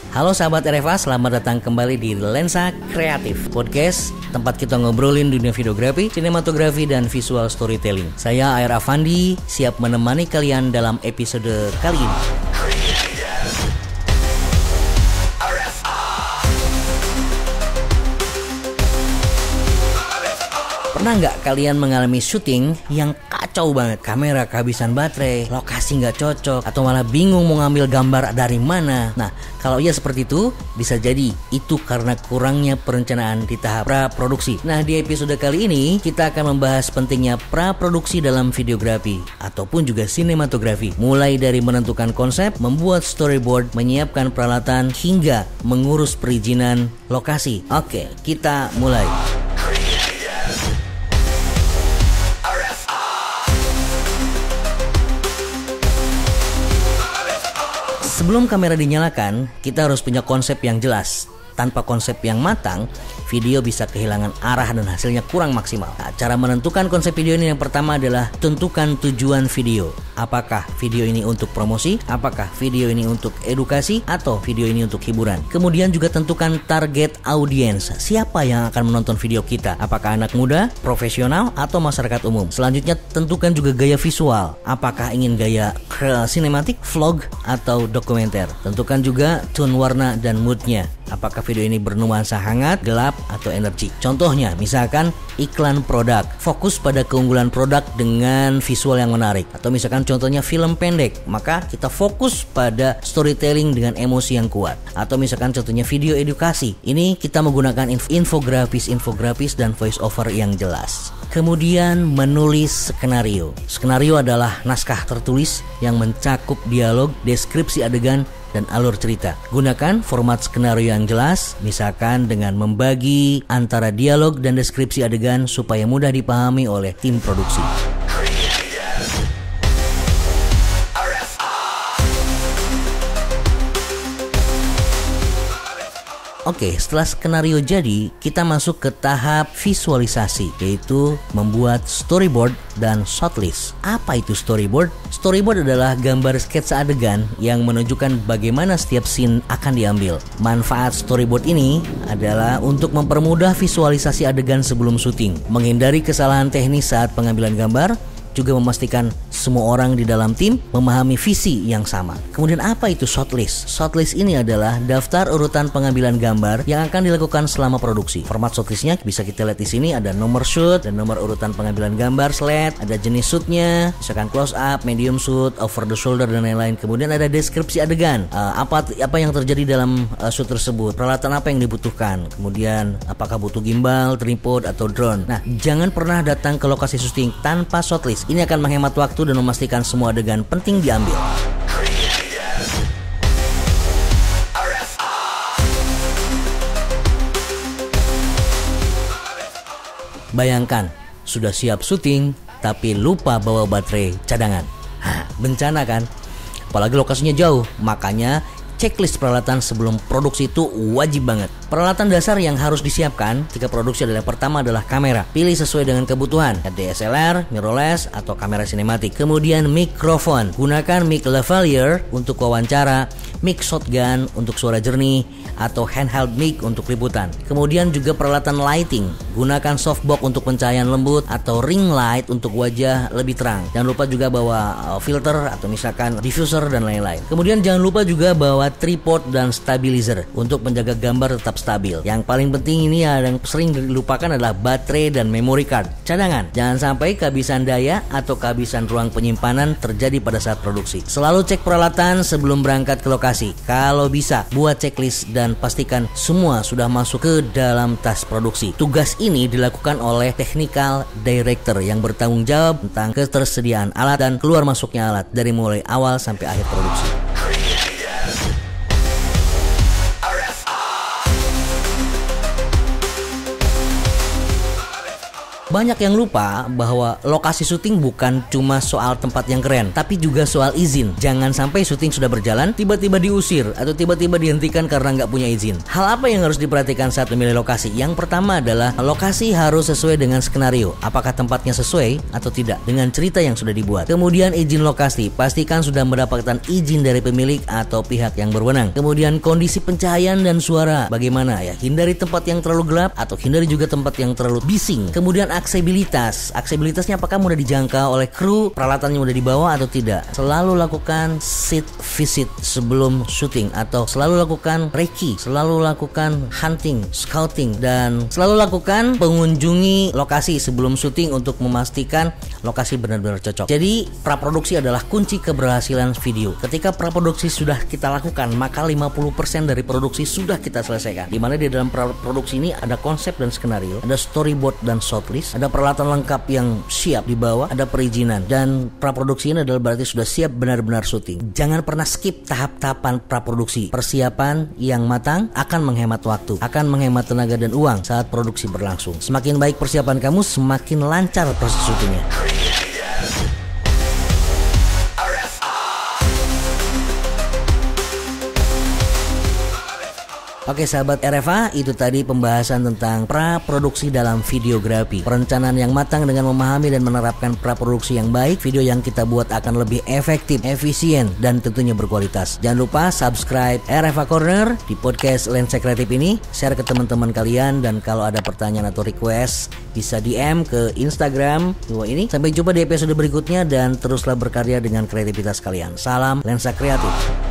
Halo sahabat RFA, selamat datang kembali di Lensa Kreatif Podcast, tempat kita ngobrolin dunia videografi, sinematografi, dan visual storytelling. Saya Air Afandi, siap menemani kalian dalam episode kali ini. Pernah nggak kalian mengalami syuting yang kacau banget? Kamera kehabisan baterai, lokasi nggak cocok, atau malah bingung mau ngambil gambar dari mana? Nah, kalau iya seperti itu, bisa jadi itu karena kurangnya perencanaan di tahap pra-produksi. Nah, di episode kali ini, kita akan membahas pentingnya pra-produksi dalam videografi, ataupun juga sinematografi. Mulai dari menentukan konsep, membuat storyboard, menyiapkan peralatan, hingga mengurus perizinan lokasi. Oke, kita mulai. Sebelum kamera dinyalakan, kita harus punya konsep yang jelas. Tanpa konsep yang matang, video bisa kehilangan arah dan hasilnya kurang maksimal. Nah, cara menentukan konsep video ini yang pertama adalah tentukan tujuan video. Apakah video ini untuk promosi? Apakah video ini untuk edukasi? Atau video ini untuk hiburan? Kemudian juga tentukan target audience. Siapa yang akan menonton video kita? Apakah anak muda, profesional, atau masyarakat umum? Selanjutnya tentukan juga gaya visual. Apakah ingin gaya sinematik, vlog, atau dokumenter? Tentukan juga tone warna dan moodnya. Apakah video ini bernuansa hangat, gelap, atau energi? Contohnya, misalkan iklan produk, fokus pada keunggulan produk dengan visual yang menarik. Atau misalkan contohnya film pendek, maka kita fokus pada storytelling dengan emosi yang kuat. Atau misalkan contohnya video edukasi, ini kita menggunakan infografis dan voice over yang jelas. Kemudian menulis skenario. Skenario adalah naskah tertulis yang mencakup dialog, deskripsi adegan, dan alur cerita. Gunakan format skenario yang jelas, misalkan dengan membagi antara dialog dan deskripsi adegan supaya mudah dipahami oleh tim produksi. Oke, setelah skenario jadi, kita masuk ke tahap visualisasi, yaitu membuat storyboard dan shortlist. Apa itu storyboard? Storyboard adalah gambar sketsa adegan yang menunjukkan bagaimana setiap scene akan diambil. Manfaat storyboard ini adalah untuk mempermudah visualisasi adegan sebelum syuting, menghindari kesalahan teknis saat pengambilan gambar, juga memastikan semua orang di dalam tim memahami visi yang sama. Kemudian apa itu shortlist? Shortlist ini adalah daftar urutan pengambilan gambar yang akan dilakukan selama produksi. Format shortlistnya bisa kita lihat di sini, ada nomor shoot dan nomor urutan pengambilan gambar, slide, ada jenis shootnya, misalkan close up, medium shoot, over the shoulder, dan lain-lain. Kemudian ada deskripsi adegan, apa yang terjadi dalam shoot tersebut, peralatan apa yang dibutuhkan, kemudian apakah butuh gimbal, tripod, atau drone. Nah, jangan pernah datang ke lokasi syuting tanpa shortlist. Ini akan menghemat waktu dan memastikan semua adegan penting diambil. Bayangkan, sudah siap syuting, tapi lupa bawa baterai cadangan. Bencana kan? Apalagi lokasinya jauh, makanya checklist peralatan sebelum produksi itu wajib banget. Peralatan dasar yang harus disiapkan ketika produksi adalah pertama adalah kamera. Pilih sesuai dengan kebutuhan, DSLR, mirrorless, atau kamera sinematik. Kemudian mikrofon. Gunakan mic lavalier untuk wawancara, mic shotgun untuk suara jernih, atau handheld mic untuk liputan. Kemudian juga peralatan lighting. Gunakan softbox untuk pencahayaan lembut atau ring light untuk wajah lebih terang. Jangan lupa juga bawa filter atau misalkan diffuser dan lain-lain. Kemudian jangan lupa juga bawa tripod dan stabilizer untuk menjaga gambar tetap stabil. Yang paling penting ini yang sering dilupakan adalah baterai dan memory card. Cadangan. Jangan sampai kehabisan daya atau kehabisan ruang penyimpanan terjadi pada saat produksi. Selalu cek peralatan sebelum berangkat ke lokasi. Kalau bisa, buat checklist dan pastikan semua sudah masuk ke dalam tas produksi. Tugas ini dilakukan oleh technical director yang bertanggung jawab tentang ketersediaan alat dan keluar masuknya alat dari mulai awal sampai akhir produksi. Banyak yang lupa bahwa lokasi syuting bukan cuma soal tempat yang keren, tapi juga soal izin. Jangan sampai syuting sudah berjalan, tiba-tiba diusir atau tiba-tiba dihentikan karena nggak punya izin. Hal apa yang harus diperhatikan saat memilih lokasi? Yang pertama adalah lokasi harus sesuai dengan skenario. Apakah tempatnya sesuai atau tidak dengan cerita yang sudah dibuat. Kemudian izin lokasi, pastikan sudah mendapatkan izin dari pemilik atau pihak yang berwenang. Kemudian kondisi pencahayaan dan suara, bagaimana ya? Hindari tempat yang terlalu gelap atau hindari juga tempat yang terlalu bising. Kemudian aksesibilitasnya apakah mudah dijangkau oleh kru, peralatannya mudah dibawa atau tidak. Selalu lakukan sit visit sebelum syuting atau selalu lakukan recce, selalu lakukan hunting, scouting, dan selalu lakukan mengunjungi lokasi sebelum syuting untuk memastikan lokasi benar-benar cocok. Jadi praproduksi adalah kunci keberhasilan video. Ketika praproduksi sudah kita lakukan, maka 50% dari produksi sudah kita selesaikan. Dimana di dalam praproduksi ini ada konsep dan skenario, ada storyboard dan shortlist, ada peralatan lengkap yang siap dibawa, ada perizinan, dan praproduksi ini adalah berarti sudah siap benar-benar syuting. Jangan pernah skip tahap-tahapan praproduksi. Persiapan yang matang akan menghemat waktu, akan menghemat tenaga dan uang saat produksi berlangsung. Semakin baik persiapan kamu, semakin lancar proses syutingnya. Oke sahabat RFA, itu tadi pembahasan tentang praproduksi dalam videografi. Perencanaan yang matang dengan memahami dan menerapkan praproduksi yang baik, video yang kita buat akan lebih efektif, efisien, dan tentunya berkualitas. Jangan lupa subscribe RFA Corner di podcast Lensa Kreatif ini, share ke teman-teman kalian, dan kalau ada pertanyaan atau request bisa DM ke Instagram ini. Sampai jumpa di episode berikutnya dan teruslah berkarya dengan kreativitas kalian. Salam Lensa Kreatif.